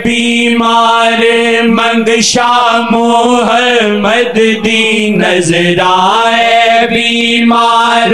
بیمار منگشا محمد دی نظر آئے بیمار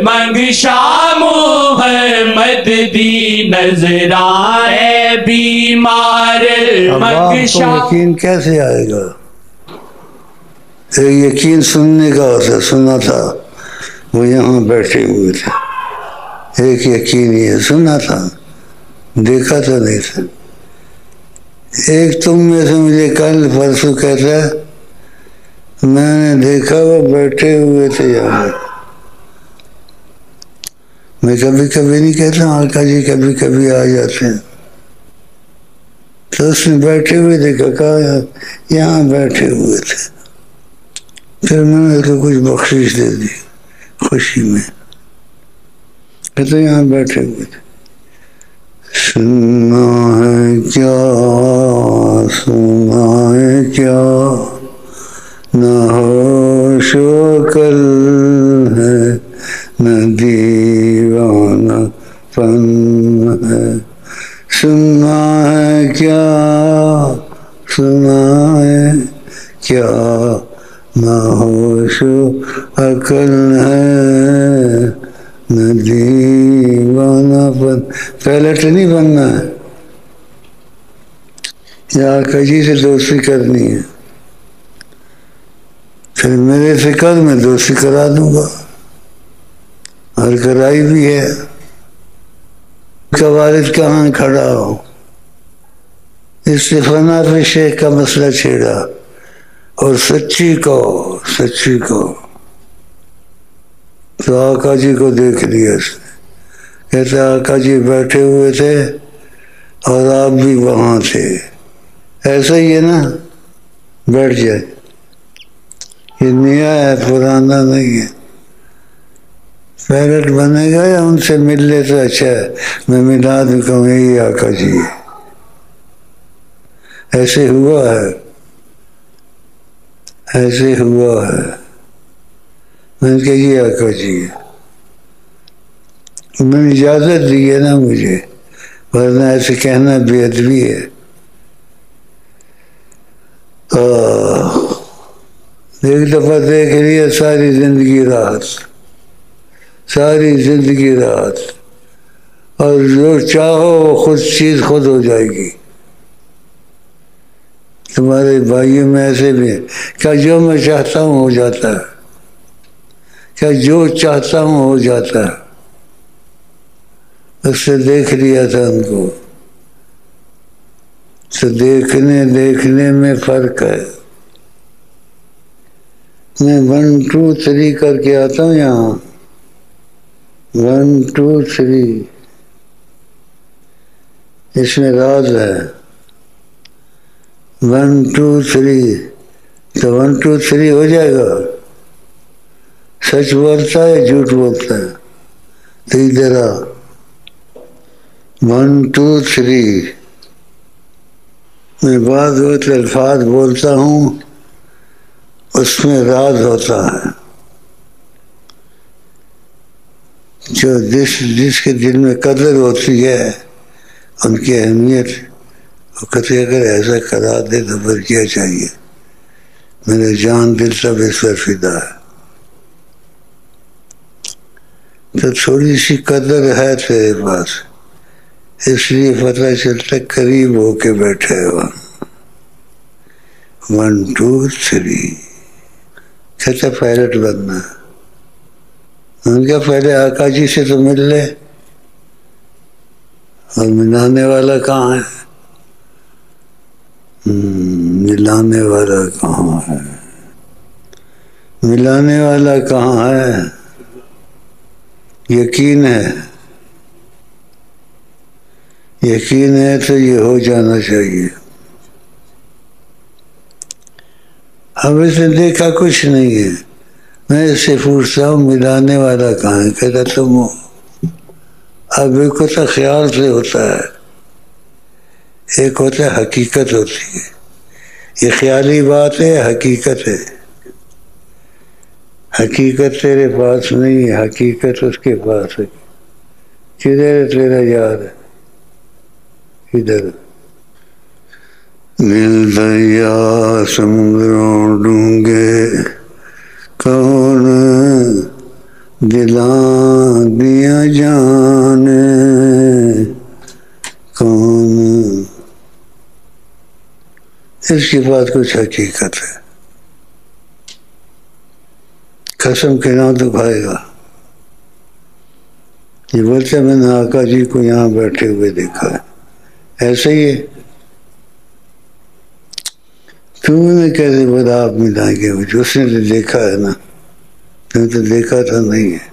منگشا محمد دی نظر آئے بیمار منگشا. یقین کیسے آئے گا؟ یقین سننے کا ہوتا، سنا تھا وہ یہاں بیٹھے ہوئے تھے، ایک یقین یہ سنا تھا، دیکھا تو نہیں تھا. ایک تم میں سے مجھے کل پرسوں کہتا ہے میں نے دیکھا وہ بیٹھے ہوئے تھے یہاں. میں کبھی کبھی نہیں کہتا آقا جی کبھی کبھی آ جاتے ہیں، تو اس نے بیٹھے ہوئے دیکھا، کہا یہاں بیٹھے ہوئے تھے. پھر میں نے اس کو کچھ بخشش دے دی خوشی میں، کہتے یہاں بیٹھے ہوئے تھے. سننا ہے کیا سنا ہے کیا، نہ ہوش و کل ہے نہ دیوانہ پن ہے. سننا ہے کیا سنا ہے کیا، نہ ہوش و عقل ہے نہ دیوانہ پن. پیلٹ نہیں بننا ہے، یا آقا جی سے دوستی کرنی ہے، پھر میرے سے کر میں دوستی کرا دوں گا، اور کرائی بھی ہے. کا والد کہاں کھڑا ہو، اس سے فنا پہ شیخ کا مسئلہ چھیڑا، اور سچی کو تو آقا جی کو دیکھ لیا اس نے. کہتے آقا جی بیٹھے ہوئے تھے اور آپ بھی وہاں تھے. ایسا ہی ہے نا، بیٹھ جائے، یہ نیا ہے پرانا نہیں ہے. پیرٹ بنے گا یا ان سے مل لے تو اچھا ہے، میں ملا دوں کہوں یہی آقا جی ہے. ایسے ہوا ہے میں نے کہا یہ آقا جی ہے. میں نے اجازت دی ہے نا مجھے، ورنہ ایسے کہنا بے ادبی ہے. ایک دفعہ دیکھ لیا ساری زندگی راحت، اور جو چاہو وہ چیز خود ہو جائے گی. تمہارے بھائیوں میں ایسے بھی ہے، کیا جو میں چاہتا ہوں ہو جاتا ہے، کیا جو چاہتا ہوں ہو جاتا ہے. اس سے دیکھ لیا تھا ان کو، تو دیکھنے میں فرق ہے. میں 1 2 3 کر کے آتا ہوں یہاں، 1 2 3، اس میں راز ہے. 1 2 3 تو 1 2 3 ہو جائے گا. سچ بولتا ہے جھوٹ بولتا ہے تو ادھر آ. 1 2 3 میں بعض وقت الفاظ بولتا ہوں، اس میں راز ہوتا ہے. جو جس کے دل میں قدر ہوتی ہے ان کی اہمیت، وہ کہتے اگر ایسا کرا دے تو پھر کیا چاہیے، میرے جان دل سب اس پر فدا ہے. تو تھوڑی سی قدر ہے تیرے پاس، اس لیے پتہ چلتا قریب ہو کے بیٹھے ہو. 1 2 3 کہتا پائلٹ بننا. ان کا پہلے آقا جی سے تو مل لے، اور ملانے والا کہاں ہے؟ ملانے والا کہاں ہے؟ یقین ہے تو یہ ہو جانا چاہیے. اب اس نے دیکھا کچھ نہیں ہے. میں اس سے پوچھتا ہوں ملانے والا کہاں ہے؟ کہتا تم ہو. اب ایک ہوتا خیال سے ہوتا ہے، ایک ہوتا ہے حقیقت ہوتی ہے. یہ خیالی بات ہے، حقیقت ہے. حقیقت تیرے پاس نہیں ہے، حقیقت اس کے پاس ہے. کدھر ہے تیرا یار؟ ادھر. دل دریا سمندروں ڈونگے کون دلاں دیا جانے کون. اس کی بات کچھ حقیقت ہے. قسم کے نام تو کھائے گا. یہ بولتے میں نے آقا جی کو یہاں بیٹھے ہوئے دیکھا ہے. ایسے ہی ہے. تو نے کیسے بتا آپ ملائیں گے؟ اس نے تو دیکھا ہے نا. تو نے تو دیکھا تھا نہیں ہے.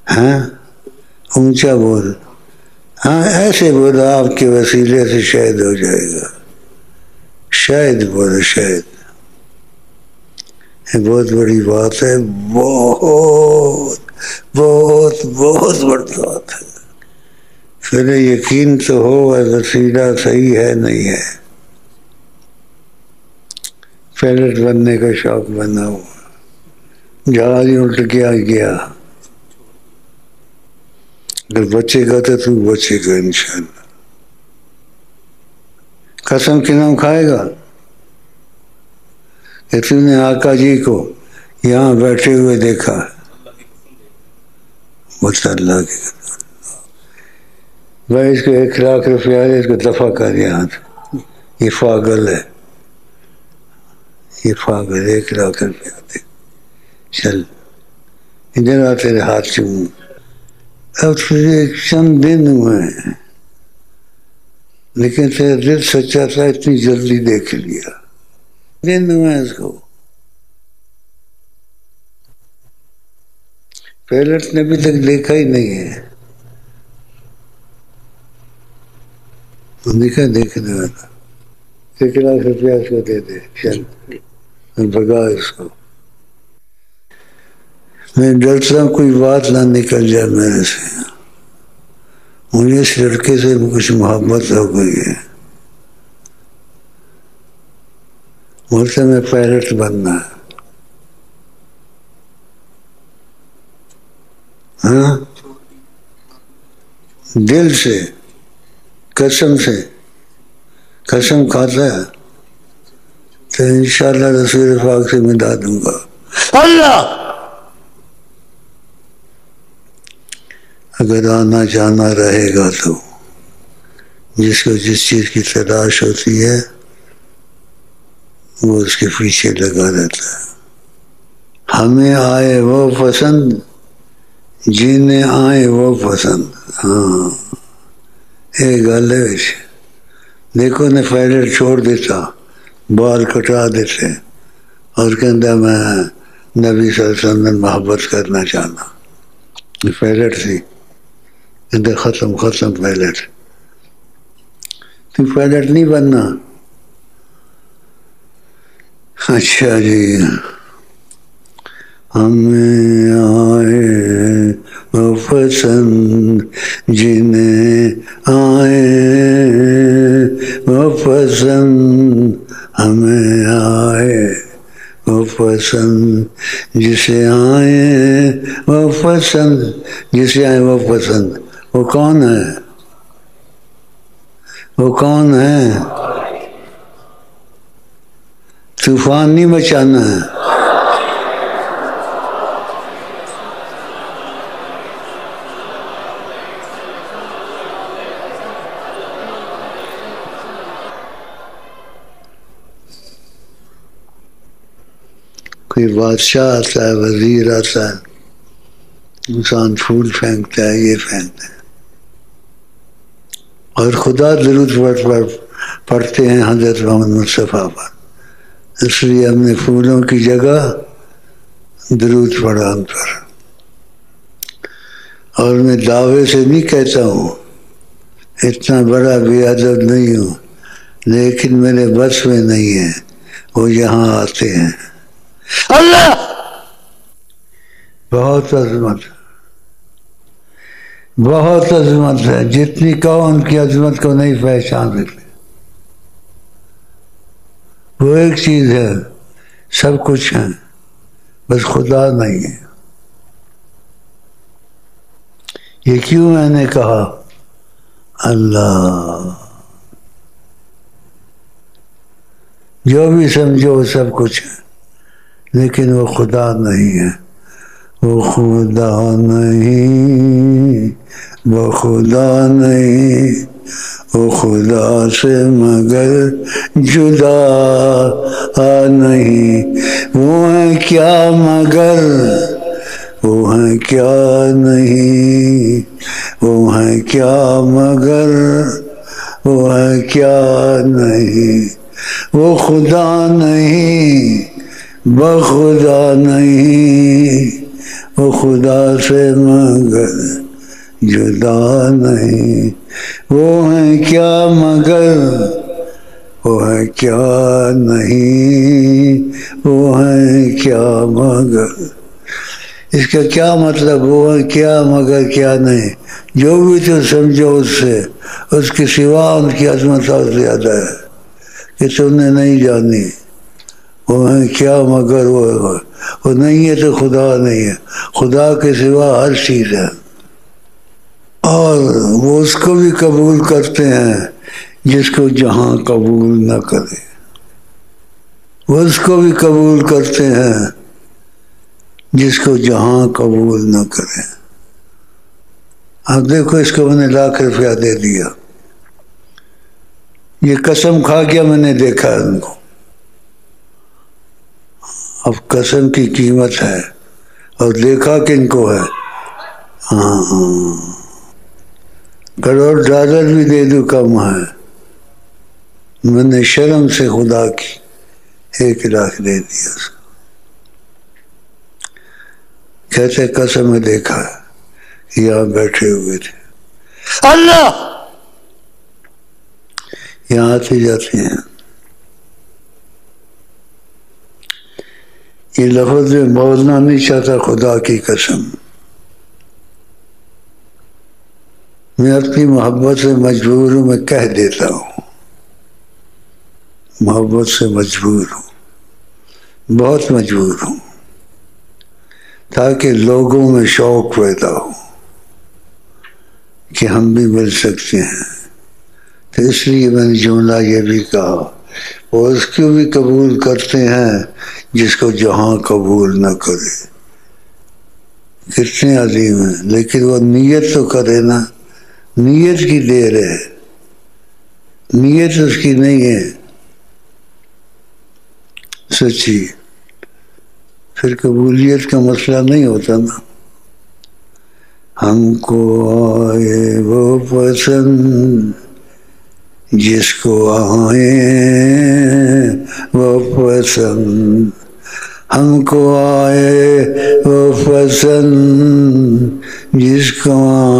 ہاں اونچا بول. ہاں ایسے بولا آپ کے وسیلے سے شاید ہو جائے گا. شاید بولو شاید. یہ بہت بڑی بات ہے. بہت بہت بہت بڑی بات ہے. پھر یقین تو ہو وسیلہ صحیح ہے نہیں ہے. پائلٹ بننے کا شوق بنا ہوا. جہاز ہی الٹ گیا. اگر بچے گا تو بچے گا انشاءاللہ. قسم کے نام کھائے گا کہ تم نے آقا جی کو یہاں بیٹھے ہوئے دیکھا. بس اللہ کی بھائی اس کو 1,00,000 روپیہ ہے. اس کو دفع کر یہاں. یہ پاگل ہے. یہ پاگل. 1,00,000 روپیہ دے. چل ادھر آ تیرے ہاتھ چوموں. اب تجھے چند دن ہوئے ہیں لیکن تیرا دل سچا تھا. اتنی جلدی دیکھ لیا. دن ہوئے اس کو. پائلٹ نے ابھی تک دیکھا ہی نہیں ہے. دیکھا دیکھنے والا. 1,00,000 روپیہ اس کو دے دے. چل بھگا اس کو. میں ڈرتا ہوں کوئی بات نہ نکل جائے میرے سے. مجھے اس لڑکے سے کچھ محبت ہو گئی ہے. بولتے میں پائلٹ بننا ہے. ہاں دل سے قسم سے قسم کھاتا ہے تو انشاءاللہ رسول پاک سے ملا دوں گا. اللہ اگر آنا جانا رہے گا تو جس کو جس چیز کی تلاش ہوتی ہے وہ اس کے پیچھے لگا رہتا ہے. ہمیں آئے وہ پسند جینے آئے وہ پسند. ہاں ایک گل ہے. دیکھو نے پائلٹ چھوڑ دیتا. بال کٹا دیتے اور کہتا میں نبی صلی اللہ علیہ وسلم محبت کرنا چاہنا. پائلٹ تھی. کہتے ختم پائلٹ. تو پائلٹ نہیں بننا. اچھا جی. ہمیں آئے وہ پسند جنہیں آئے وہ پسند. ہمیں آئے وہ پسند جسے آئے وہ پسند. جسے آئے وہ پسند. وہ کون ہے؟ وہ کون ہے؟ طوفان نہیں مچانا ہے. کوئی بادشاہ آتا ہے وزیر آتا ہے انسان پھول پھینکتا ہے یہ پھینکتا ہے اور خدا درود پڑھتے ہیں حضرت محمد مصطفیٰ پر. اس لیے ہم نے پھولوں کی جگہ درود پڑھا ان پر. اور میں دعوے سے نہیں کہتا ہوں اتنا بڑا بے ادب نہیں ہوں لیکن میرے بس میں نہیں ہے. وہ یہاں آتے ہیں. اللہ بہت عظمت بہت عظمت ہے. جتنی کہو ان کی عظمت کو نہیں پہچان سکتے. وہ ایک چیز ہے سب کچھ ہے بس خدا نہیں ہے. یہ کیوں میں نے کہا اللہ جو بھی سمجھو وہ سب کچھ ہے، لیکن وہ خدا نہیں ہے، وہ خدا نہیں، وہ خدا نہیں، وہ خدا سے مگر جدا نہیں، وہ ہے کیا مگر وہ ہے کیا نہیں، وہ ہے کیا مگر وہ ہے کیا نہیں، وہ خدا نہیں، بخدا نہیں، وہ خدا سے مگر جدا نہیں، وہ ہے کیا مگر وہ ہے کیا نہیں، وہ ہے کیا مگر۔ اس کا کیا مطلب؟ وہ ہے کیا مگر کیا نہیں، جو بھی تو سمجھو اس سے، اس کے سوا ان کی عظمت اور زیادہ ہے کہ تم نے نہیں جانی۔ وہ ہے کیا مگر وہ نہیں ہے تو خدا نہیں ہے، خدا کے سوا ہر چیز ہے، اور وہ اس کو بھی قبول کرتے ہیں جس کو جہاں قبول نہ کرے، وہ اس کو بھی قبول کرتے ہیں جس کو جہاں قبول نہ کرے۔ اب دیکھو اس کو میں نے ₹1,00,000 دے دیا، یہ قسم کھا گیا میں نے دیکھا ان کو، اب قسم کی قیمت ہے اور دیکھا کن کو ہے۔ $1,00,000 بھی دے دوں کم ہے، میں نے شرم سے خدا کی 1,00,000 دے دیا اس کو۔ کہتے قسم میں دیکھا ہے، یہاں بیٹھے ہوئے تھے، اللہ یہاں آتے جاتے ہیں، یہ لفظ میں بولنا نہیں چاہتا، خدا کی قسم میں اپنی محبت سے مجبور ہوں، میں کہہ دیتا ہوں، محبت سے مجبور ہوں، بہت مجبور ہوں، تاکہ لوگوں میں شوق پیدا ہو کہ ہم بھی مل سکتے ہیں۔ تو اس لیے میں نے جملہ یہ بھی کہا، وہ اس کو بھی قبول کرتے ہیں جس کو جہاں قبول نہ کرے۔ کتنے عظیم ہیں، لیکن وہ نیت تو کرے نا، نیت کی دیر ہے، نیت اس کی نہیں ہے سچی، پھر قبولیت کا مسئلہ نہیں ہوتا نا۔ ہم کو آئے وہ پسند جس کو آئے وہ پسند، ہم کو آئے وہ پسند جس کو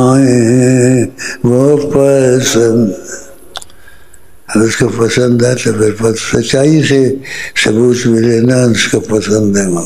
آئے وہ پسند، اس کو پسند ہے تو پھر سچائی سے ثبوت ملے نا اس کو پسند ہے وہ۔